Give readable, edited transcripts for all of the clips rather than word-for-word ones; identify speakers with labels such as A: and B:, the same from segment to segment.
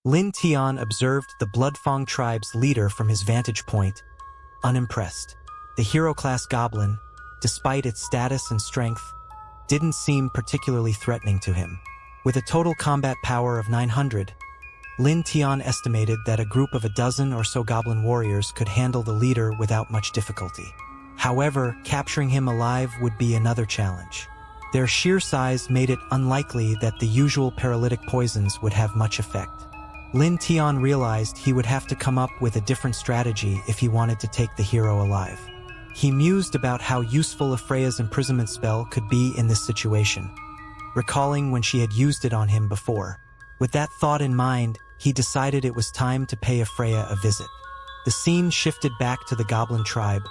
A: Lin Tian observed the Bloodfang tribe's leader from his vantage point, unimpressed. The hero-class goblin, despite its status and strength, didn't seem particularly threatening to him. With a total combat power of 900, Lin Tian estimated that a group of a dozen or so goblin warriors could handle the leader without much difficulty. However, capturing him alive would be another challenge. Their sheer size made it unlikely that the usual paralytic poisons would have much effect. Lin Tian realized he would have to come up with a different strategy if he wanted to take the hero alive. He mused about how useful Ephraya's imprisonment spell could be in this situation, recalling when she had used it on him before. With that thought in mind, he decided it was time to pay Ephraia a visit. The scene shifted back to the goblin tribe,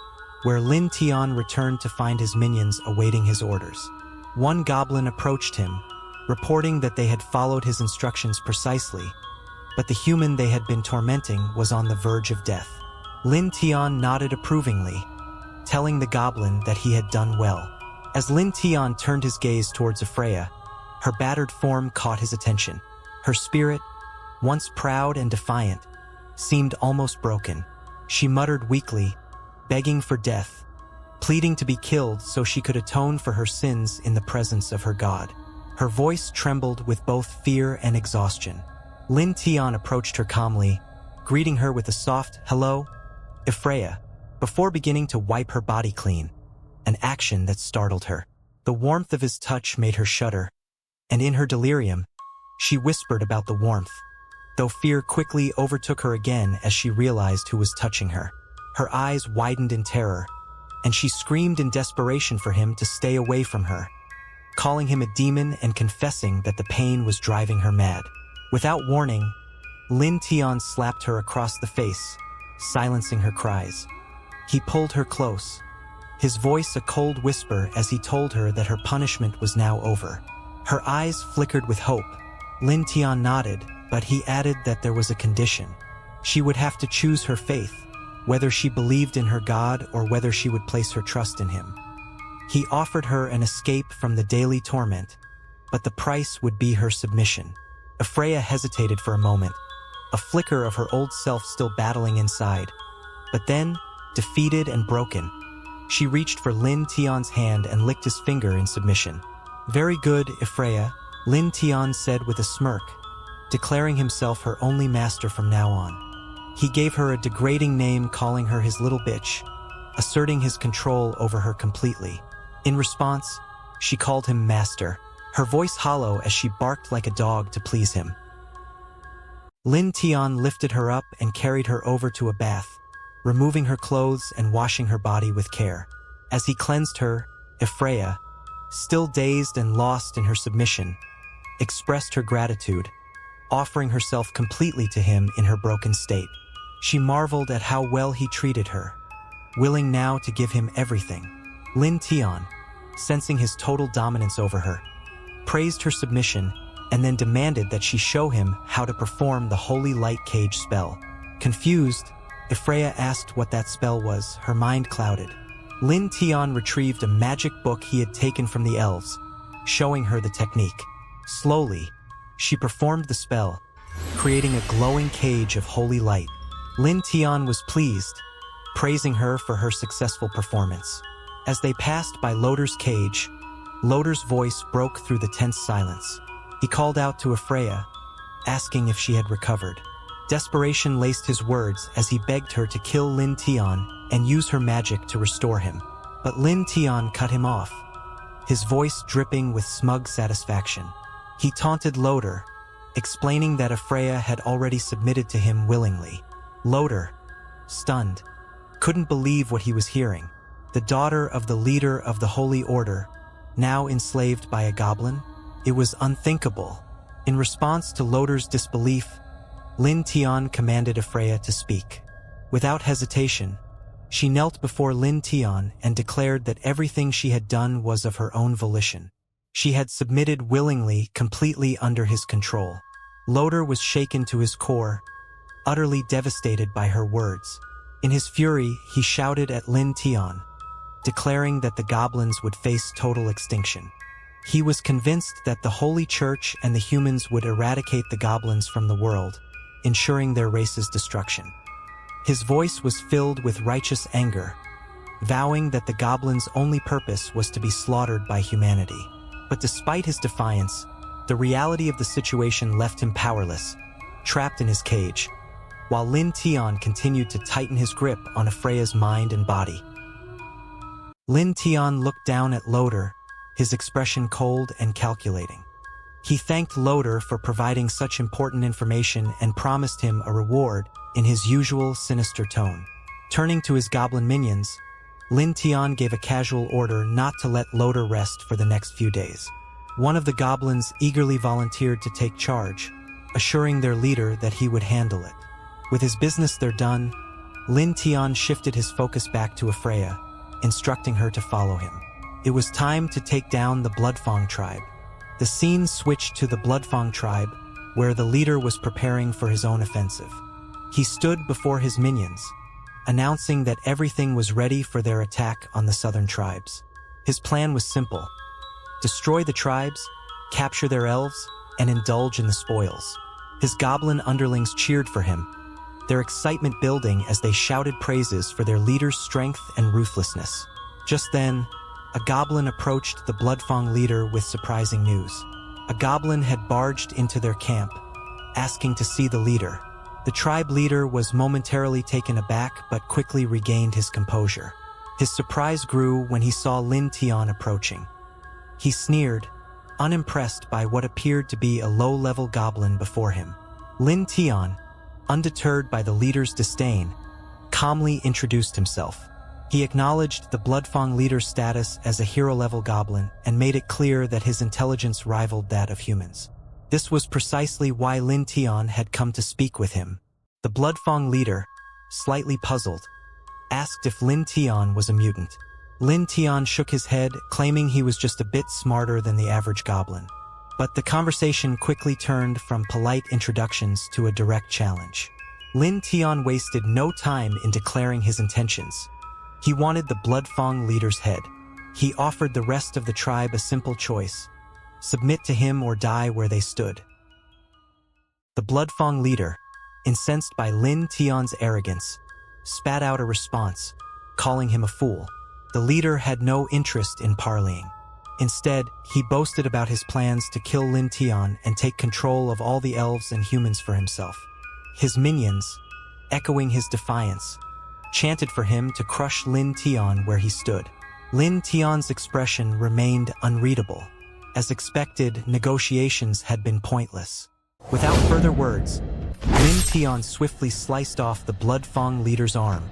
A: where Lin Tian returned to find his minions awaiting his orders. One goblin approached him, reporting that they had followed his instructions precisely, but the human they had been tormenting was on the verge of death. Lin Tian nodded approvingly, telling the goblin that he had done well. As Lin Tian turned his gaze towards Ephraia, her battered form caught his attention. Her spirit, once proud and defiant, seemed almost broken. She muttered weakly, begging for death, pleading to be killed so she could atone for her sins in the presence of her god. Her voice trembled with both fear and exhaustion. Lin Tian approached her calmly, greeting her with a soft, "Hello, Ephraia," before beginning to wipe her body clean, an action that startled her. The warmth of his touch made her shudder, and in her delirium, she whispered about the warmth, though fear quickly overtook her again as she realized who was touching her. Her eyes widened in terror, and she screamed in desperation for him to stay away from her, calling him a demon and confessing that the pain was driving her mad. Without warning, Lin Tian slapped her across the face, silencing her cries. He pulled her close, his voice a cold whisper as he told her that her punishment was now over. Her eyes flickered with hope. Lin Tian nodded, but he added that there was a condition. She would have to choose her faith, whether she believed in her god or whether she would place her trust in him. He offered her an escape from the daily torment, but the price would be her submission. Ephraia hesitated for a moment, a flicker of her old self still battling inside. But then, defeated and broken, she reached for Lin Tian's hand and licked his finger in submission. "Very good, Ephraia," Lin Tian said with a smirk, declaring himself her only master from now on. He gave her a degrading name, calling her his little bitch, asserting his control over her completely. In response, she called him master, her voice hollow as she barked like a dog to please him. Lin Tian lifted her up and carried her over to a bath, removing her clothes and washing her body with care. As he cleansed her, Ephraia, still dazed and lost in her submission, expressed her gratitude, offering herself completely to him in her broken state. She marveled at how well he treated her, willing now to give him everything. Lin Tian, sensing his total dominance over her, praised her submission and then demanded that she show him how to perform the Holy Light Cage spell. Confused, Ephraia asked what that spell was, her mind clouded. Lin Tian retrieved a magic book he had taken from the elves, showing her the technique. Slowly, she performed the spell, creating a glowing cage of holy light. Lin Tian was pleased, praising her for her successful performance. As they passed by Loder's cage, Loder's voice broke through the tense silence. He called out to Ephraia, asking if she had recovered. Desperation laced his words as he begged her to kill Lin Tian and use her magic to restore him. But Lin Tian cut him off, his voice dripping with smug satisfaction. He taunted Loder, explaining that Ephraia had already submitted to him willingly. Loder, stunned, couldn't believe what he was hearing. The daughter of the leader of the Holy Order, now enslaved by a goblin? It was unthinkable. In response to Loder's disbelief, Lin Tian commanded Ephraia to speak. Without hesitation, she knelt before Lin Tian and declared that everything she had done was of her own volition. She had submitted willingly, completely under his control. Loder was shaken to his core, utterly devastated by her words. In his fury, he shouted at Lin Tian, declaring that the goblins would face total extinction. He was convinced that the Holy Church and the humans would eradicate the goblins from the world, ensuring their race's destruction. His voice was filled with righteous anger, vowing that the goblin's only purpose was to be slaughtered by humanity. But despite his defiance, the reality of the situation left him powerless, trapped in his cage, while Lin Tian continued to tighten his grip on Afreya's mind and body. Lin Tian looked down at Loder, his expression cold and calculating. He thanked Loder for providing such important information and promised him a reward in his usual sinister tone. Turning to his goblin minions, Lin Tian gave a casual order not to let Loder rest for the next few days. One of the goblins eagerly volunteered to take charge, assuring their leader that he would handle it. With his business there done, Lin Tian shifted his focus back to Afreya, instructing her to follow him. It was time to take down the Bloodfang tribe. The scene switched to the Bloodfang tribe, where the leader was preparing for his own offensive. He stood before his minions, announcing that everything was ready for their attack on the southern tribes. His plan was simple: destroy the tribes, capture their elves, and indulge in the spoils. His goblin underlings cheered for him, their excitement building as they shouted praises for their leader's strength and ruthlessness. Just then, a goblin approached the Bloodfang leader with surprising news. A goblin had barged into their camp, asking to see the leader. The tribe leader was momentarily taken aback but quickly regained his composure. His surprise grew when he saw Lin Tian approaching. He sneered, unimpressed by what appeared to be a low-level goblin before him. Lin Tian, undeterred by the leader's disdain, calmly introduced himself. He acknowledged the Bloodfang leader's status as a hero-level goblin and made it clear that his intelligence rivaled that of humans. This was precisely why Lin Tian had come to speak with him. The Bloodfang leader, slightly puzzled, asked if Lin Tian was a mutant. Lin Tian shook his head, claiming he was just a bit smarter than the average goblin. But the conversation quickly turned from polite introductions to a direct challenge. Lin Tian wasted no time in declaring his intentions. He wanted the Bloodfang leader's head. He offered the rest of the tribe a simple choice: submit to him or die where they stood. The Bloodfang leader, incensed by Lin Tian's arrogance, spat out a response, calling him a fool. The leader had no interest in parleying. Instead, he boasted about his plans to kill Lin Tian and take control of all the elves and humans for himself. His minions, echoing his defiance, chanted for him to crush Lin Tian where he stood. Lin Tian's expression remained unreadable. As expected, negotiations had been pointless. Without further words, Lin Tian swiftly sliced off the Bloodfang leader's arm,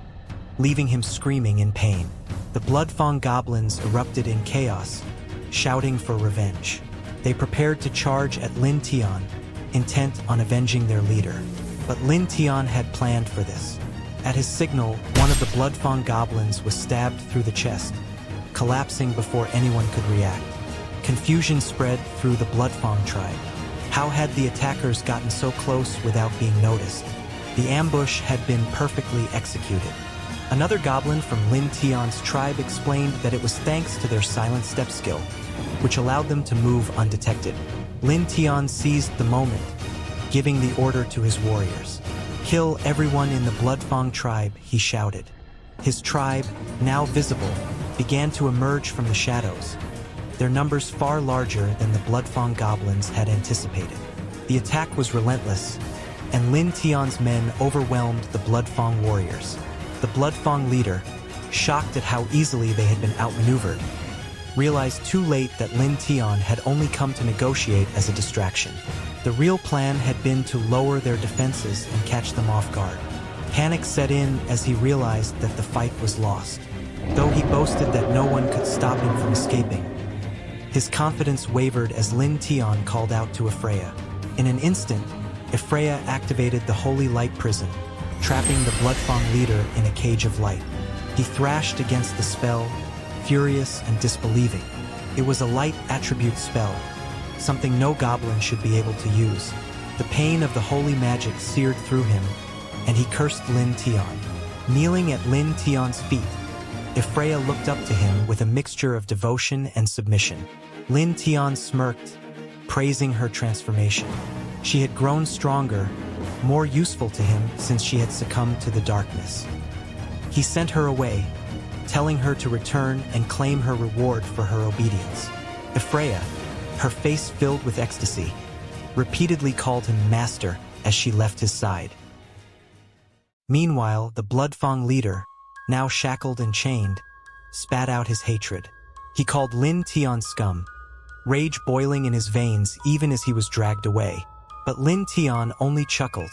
A: leaving him screaming in pain. The Bloodfang goblins erupted in chaos, shouting for revenge. They prepared to charge at Lin Tian, intent on avenging their leader. But Lin Tian had planned for this. At his signal, one of the Bloodfang goblins was stabbed through the chest, collapsing before anyone could react. Confusion spread through the Bloodfang tribe. How had the attackers gotten so close without being noticed? The ambush had been perfectly executed. Another goblin from Lin Tian's tribe explained that it was thanks to their silent step skill, which allowed them to move undetected. Lin Tian seized the moment, giving the order to his warriors. "Kill everyone in the Bloodfang tribe," he shouted. His tribe, now visible, began to emerge from the shadows, their numbers far larger than the Bloodfang goblins had anticipated. The attack was relentless, and Lin Tian's men overwhelmed the Bloodfang warriors. The Bloodfang leader, shocked at how easily they had been outmaneuvered, realized too late that Lin Tian had only come to negotiate as a distraction. The real plan had been to lower their defenses and catch them off guard. Panic set in as he realized that the fight was lost. Though he boasted that no one could stop him from escaping, his confidence wavered as Lin Tian called out to Afreya. In an instant, Afreya activated the Holy Light Prison, trapping the Bloodfang leader in a cage of light. He thrashed against the spell, furious and disbelieving. It was a light attribute spell, something no goblin should be able to use. The pain of the holy magic seared through him, and he cursed Lin Tian. Kneeling at Lin Tian's feet, Afreya looked up to him with a mixture of devotion and submission. Lin Tian smirked, praising her transformation. She had grown stronger, more useful to him since she had succumbed to the darkness. He sent her away, telling her to return and claim her reward for her obedience. Ephraia, her face filled with ecstasy, repeatedly called him master as she left his side. Meanwhile, the Bloodfang leader, now shackled and chained, spat out his hatred. He called Lin Tian scum, rage boiling in his veins even as he was dragged away. But Lin Tian only chuckled,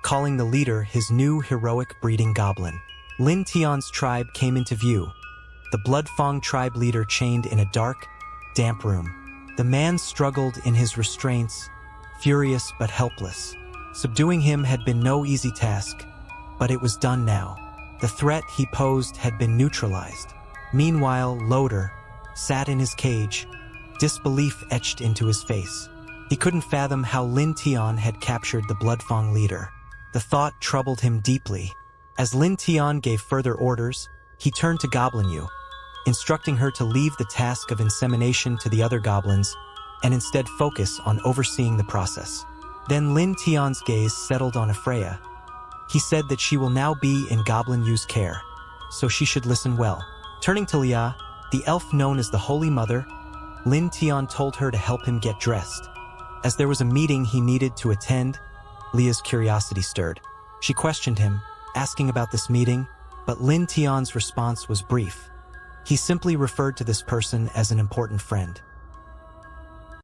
A: calling the leader his new heroic breeding goblin. Lin Tian's tribe came into view, the Bloodfang tribe leader chained in a dark, damp room. The man struggled in his restraints, furious but helpless. Subduing him had been no easy task, but it was done now. The threat he posed had been neutralized. Meanwhile, Loder sat in his cage, disbelief etched into his face. He couldn't fathom how Lin Tian had captured the Bloodfang leader. The thought troubled him deeply. As Lin Tian gave further orders, he turned to Goblin Yu, instructing her to leave the task of insemination to the other goblins and instead focus on overseeing the process. Then Lin Tian's gaze settled on Ephraia. He said that she will now be in Goblin Yu's care, so she should listen well. Turning to Lia, the elf known as the Holy Mother, Lin Tian told her to help him get dressed. As there was a meeting he needed to attend, Lia's curiosity stirred. She questioned him, asking about this meeting, but Lin Tian's response was brief. He simply referred to this person as an important friend.